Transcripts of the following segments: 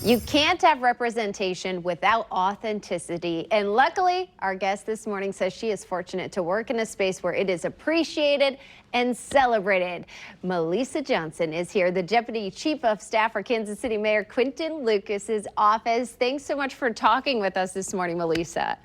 You can't have representation without authenticity. And luckily, our guest this morning says she is fortunate to work in a space where it is appreciated and celebrated. Melesa Johnson is here, the Deputy Chief of Staff for Kansas City Mayor Quinton Lucas's office. Thanks so much for talking with us this morning, Melesa.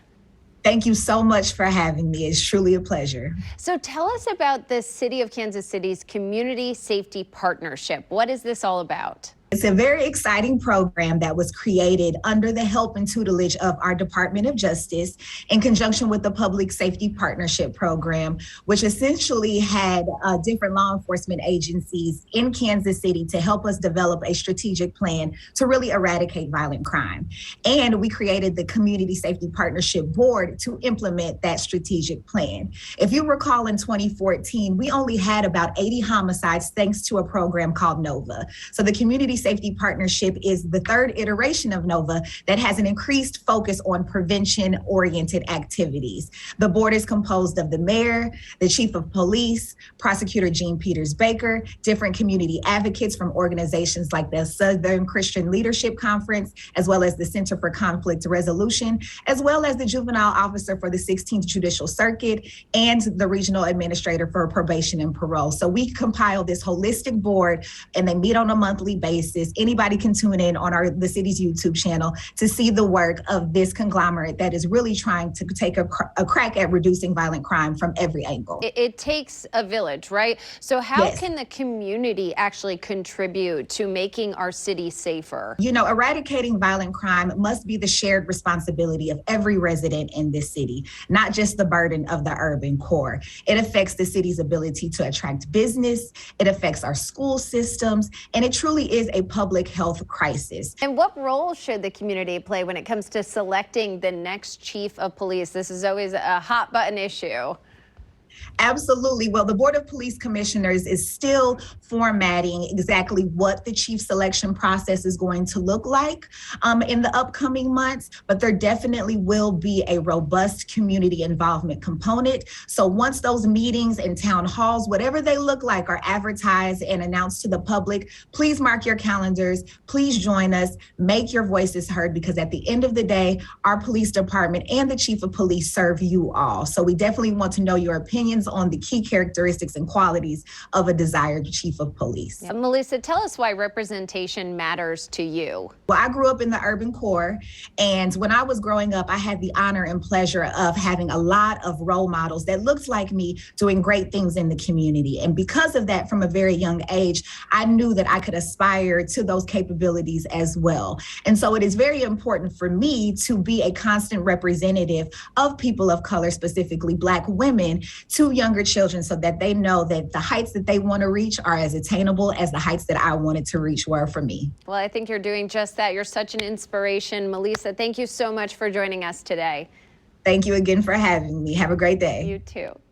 Thank you so much for having me. It's truly a pleasure. So tell us about the City of Kansas City's Community Safety Partnership. What is this all about? It's a very exciting program that was created under the help and tutelage of our Department of Justice in conjunction with the Public Safety Partnership Program, which essentially had different law enforcement agencies in Kansas City to help us develop a strategic plan to really eradicate violent crime. And we created the Community Safety Partnership Board to implement that strategic plan. If you recall, in 2014, we only had about 80 homicides thanks to a program called NOVA. So the Community Safety Partnership is the third iteration of NOVA that has an increased focus on prevention-oriented activities. The board is composed of the mayor, the chief of police, prosecutor Gene Peters-Baker, different community advocates from organizations like the Southern Christian Leadership Conference, as well as the Center for Conflict Resolution, as well as the juvenile officer for the 16th Judicial Circuit and the regional administrator for probation and parole. So we compile this holistic board and they meet on a monthly basis. Anybody can tune in on the city's YouTube channel to see the work of this conglomerate that is really trying to take a crack at reducing violent crime from every angle. It takes a village, right? So how can the community actually contribute to making our city safer? You know, eradicating violent crime must be the shared responsibility of every resident in this city, not just the burden of the urban core. It affects the city's ability to attract business, it affects our school systems, and it truly is a public health crisis. And what role should the community play when it comes to selecting the next chief of police? This is always a hot button issue. Absolutely. Well, the Board of Police Commissioners is still formatting exactly what the chief selection process is going to look like in the upcoming months, but there definitely will be a robust community involvement component. So once those meetings and town halls, whatever they look like, are advertised and announced to the public, please mark your calendars, please join us, make your voices heard, because at the end of the day, our police department and the chief of police serve you all. So we definitely want to know your opinions on the key characteristics and qualities of a desired chief of police. Melesa, tell us why representation matters to you. Well, I grew up in the urban core, and when I was growing up, I had the honor and pleasure of having a lot of role models that looked like me doing great things in the community. And because of that, from a very young age, I knew that I could aspire to those capabilities as well. And so it is very important for me to be a constant representative of people of color, specifically Black women, to younger children, so that they know that the heights that they want to reach are as attainable as the heights that I wanted to reach were for me. Well, I think you're doing just that. You're such an inspiration. Melesa, thank you so much for joining us today. Thank you again for having me. Have a great day. You too.